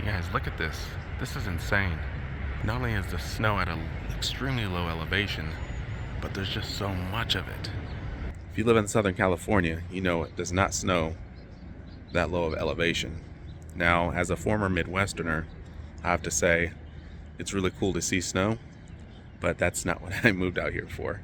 You guys, look at this. This is insane. Not only is the snow at an extremely low elevation, but there's just so much of it. If you live in Southern California, you know it does not snow that low of elevation. Now, as a former Midwesterner, I have to say it's really cool to see snow, but that's not what I moved out here for.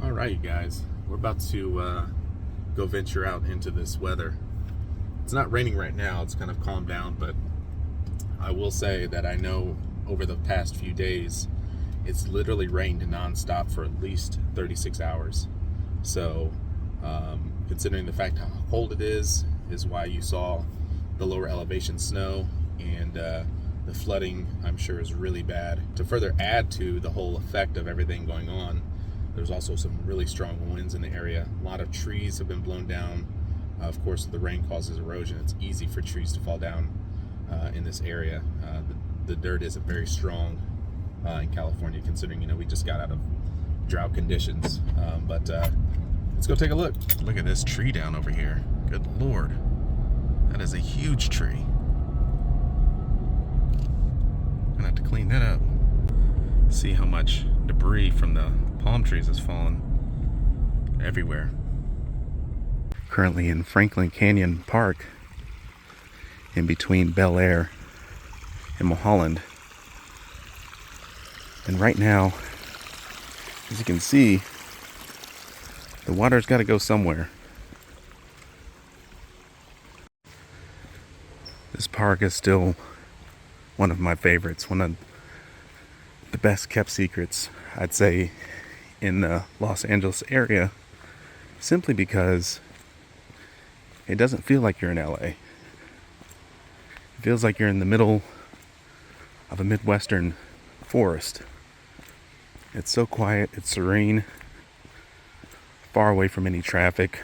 Alright, you guys, we're about to go venture out into this weather. It's not raining right now, it's kind of calmed down, but I will say that I know over the past few days it's literally rained nonstop for at least 36 hours. So considering the fact how cold it is why you saw the lower elevation snow, and the flooding I'm sure is really bad. To further add to the whole effect of everything going on, there's also some really strong winds in the area. A lot of trees have been blown down. Of course, the rain causes erosion. It's easy for trees to fall down in this area. The dirt isn't very strong in California, considering, you know, we just got out of drought conditions. But let's go take a look. Look at this tree down over here. Good Lord. That is a huge tree. I'm gonna have to clean that up. See how much debris from the palm trees has fallen everywhere. Currently in Franklin Canyon Park, in between Bel Air and Mulholland. And right now, as you can see, the water's got to go somewhere. This park is still one of my favorites, one of the best kept secrets, I'd say, in the Los Angeles area, simply because it doesn't feel like you're in LA. It feels like you're in the middle of a Midwestern forest. It's so quiet, it's serene, far away from any traffic.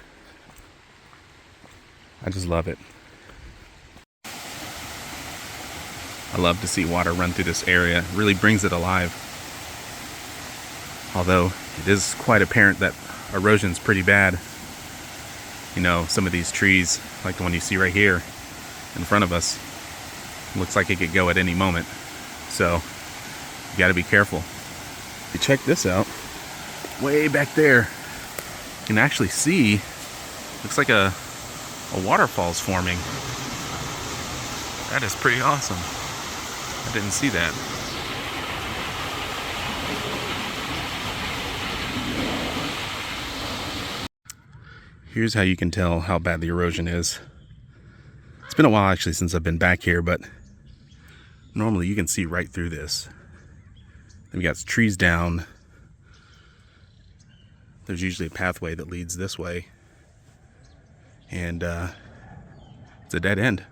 I just love it. I love to see water run through this area. It really brings it alive. Although it is quite apparent that erosion's pretty bad. You know, some of these trees, like the one you see right here in front of us, looks like it could go at any moment. So you got to be careful. If you check this out, way back there, you can actually see, looks like a waterfall's forming. That is pretty awesome. I didn't see that. Here's how you can tell how bad the erosion is. It's been a while actually since I've been back here, but normally you can see right through this. We've got trees down. There's usually a pathway that leads this way. And it's a dead end.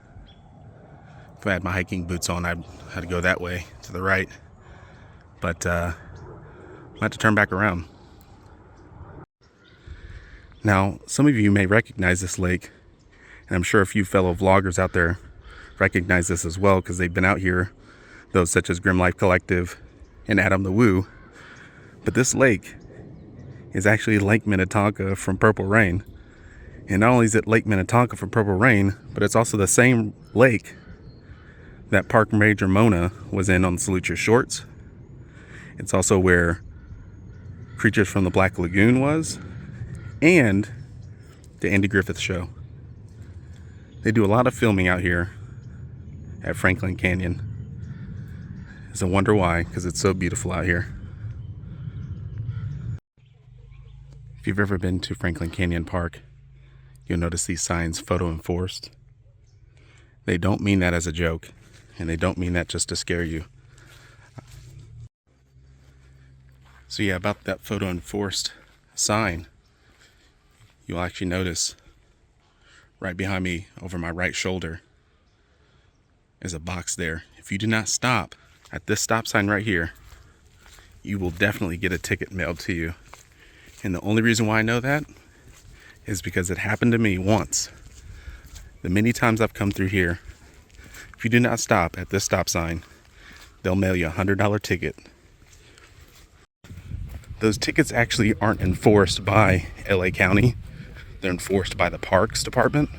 If I had my hiking boots on, I'd have to go that way to the right. But I have to turn back around. Now, some of you may recognize this lake, and I'm sure a few fellow vloggers out there recognize this as well because they've been out here, those such as Grim Life Collective and Adam the Woo. But this lake is actually Lake Minnetonka from Purple Rain. And not only is it Lake Minnetonka from Purple Rain, but it's also the same lake that Park Ranger Mona was in on Salute Your Shorts. It's also where Creatures from the Black Lagoon was, and the Andy Griffith Show. They do a lot of filming out here at Franklin Canyon. It's a wonder why, because it's so beautiful out here. If you've ever been to Franklin Canyon Park, you'll notice these signs, photo enforced. They don't mean that as a joke, and they don't mean that just to scare you. So yeah, about that photo enforced sign, you'll actually notice right behind me over my right shoulder is a box there. If you do not stop at this stop sign right here, you will definitely get a ticket mailed to you. And the only reason why I know that is because it happened to me once. The many times I've come through here, If you do not stop at this stop sign, they'll mail you a $100 ticket. Those tickets actually aren't enforced by LA County. They're enforced by the Parks Department.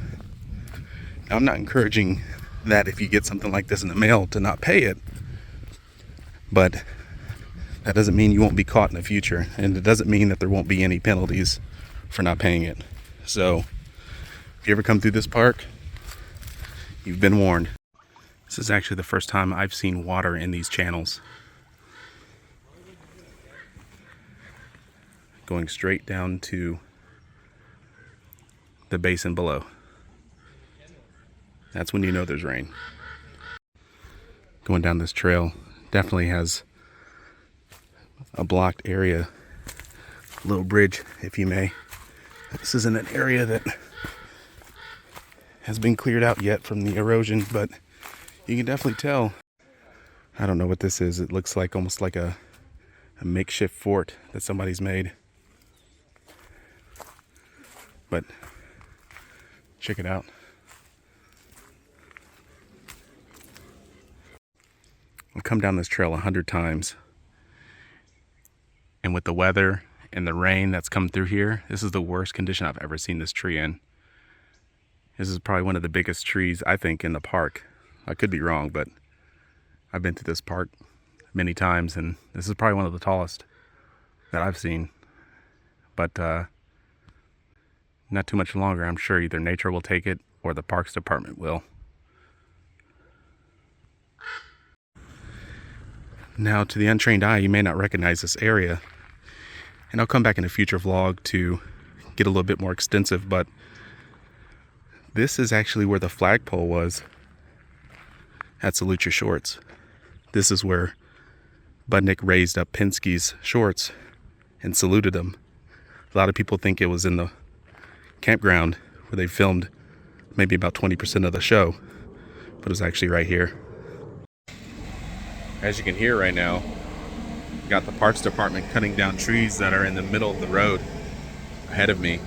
Now, I'm not encouraging that if you get something like this in the mail to not pay it, but that doesn't mean you won't be caught in the future, and it doesn't mean that there won't be any penalties for not paying it. So if you ever come through this park, you've been warned. This is actually the first time I've seen water in these channels. Going straight down to the basin below. That's when you know there's rain. Going down this trail definitely has a blocked area, a little bridge, if you may. This isn't an area that has been cleared out yet from the erosion, but you can definitely tell. I don't know what this is. It looks like almost like a makeshift fort that somebody's made. But check it out. I've come down this trail 100 times. And with the weather and the rain that's come through here, this is the worst condition I've ever seen this tree in. This is probably one of the biggest trees, I think, in the park. I could be wrong, but I've been to this park many times, and this is probably one of the tallest that I've seen. But not too much longer. I'm sure either nature will take it or the Parks Department will. Now, to the untrained eye, you may not recognize this area, and I'll come back in a future vlog to get a little bit more extensive, but this is actually where the flagpole was at Salute Your Shorts. This is where Budnick raised up Penske's shorts and saluted them. A lot of people think it was in the campground where they filmed maybe about 20% of the show, but it was actually right here. As you can hear right now, we got the Parks Department cutting down trees that are in the middle of the road ahead of me.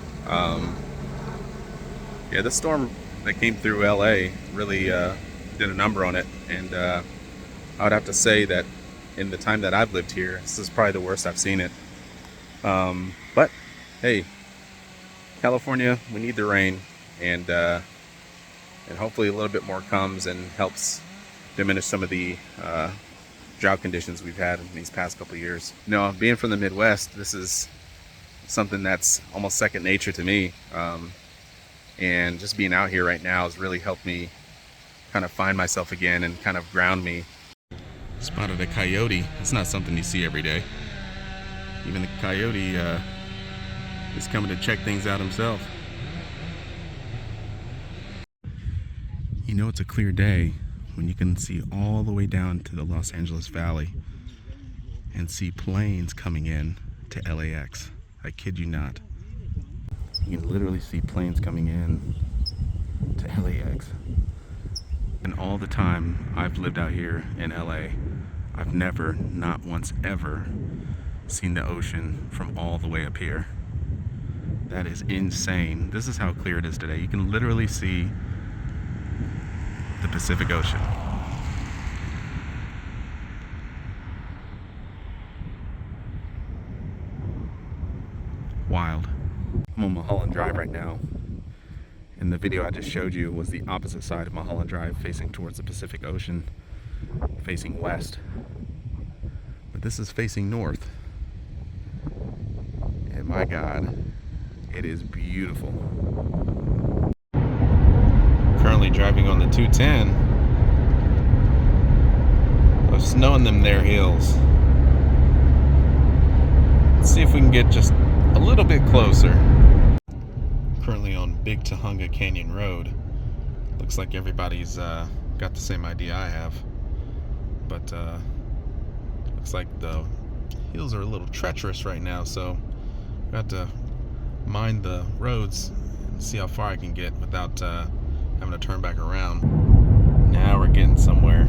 Yeah, the storm that came through LA really did a number on it, and I would have to say that in the time that I've lived here, this is probably the worst I've seen it. But hey, California, we need the rain, and hopefully a little bit more comes and helps diminish some of the drought conditions we've had in these past couple of years. You know, being from the Midwest, this is something that's almost second nature to me. And just being out here right now has really helped me kind of find myself again and kind of ground me. Spotted a coyote. It's not something you see every day. Even the coyote is coming to check things out himself. You know it's a clear day when you can see all the way down to the Los Angeles Valley and see planes coming in to LAX. I kid you not. You can literally see planes coming in to LAX. And all the time I've lived out here in LA, I've never, not once ever, seen the ocean from all the way up here. That is insane. This is how clear it is today. You can literally see the Pacific Ocean. Wild. I'm on Mulholland Drive right now, and the video I just showed you was the opposite side of Mulholland Drive, facing towards the Pacific Ocean, facing west. But this is facing north, and my God, it is beautiful. Currently driving on the 210. There's snow in them there hills. Let's see if we can get just a little bit closer. Currently on Big Tujunga Canyon Road. Looks like everybody's got the same idea I have, but looks like the hills are a little treacherous right now, so I got to mind the roads and see how far I can get without having to turn back around. Now we're getting somewhere.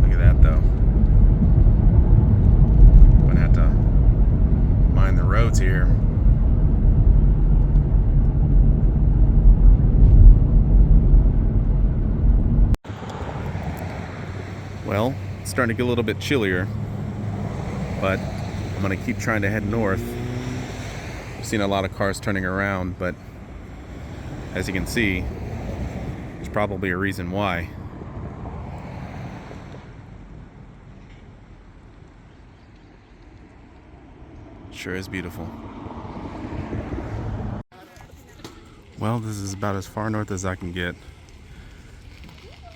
Look at that though. Gonna have to mind the roads here. Well, it's starting to get a little bit chillier, but I'm gonna keep trying to head north. I've seen a lot of cars turning around, but as you can see, there's probably a reason why. Sure is beautiful. Well, this is about as far north as I can get.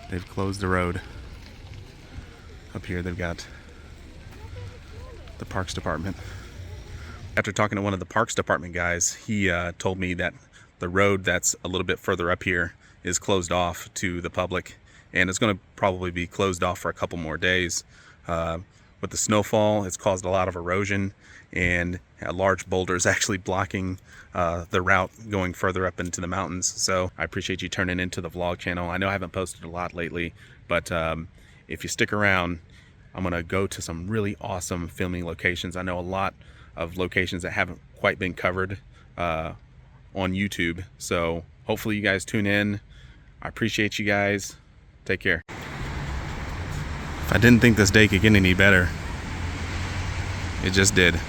They've closed the road. Up here they've got the Parks Department. After talking to one of the Parks Department guys, he told me that the road that's a little bit further up here is closed off to the public, and it's going to probably be closed off for a couple more days. With the snowfall, it's caused a lot of erosion, and large boulders actually blocking the route going further up into the mountains. So I appreciate you turning into the vlog channel. I know I haven't posted a lot lately, but if you stick around, I'm gonna go to some really awesome filming locations. I know a lot of locations that haven't quite been covered on YouTube, so hopefully you guys tune in. I appreciate you guys. Take care. If I didn't think this day could get any better, it just did.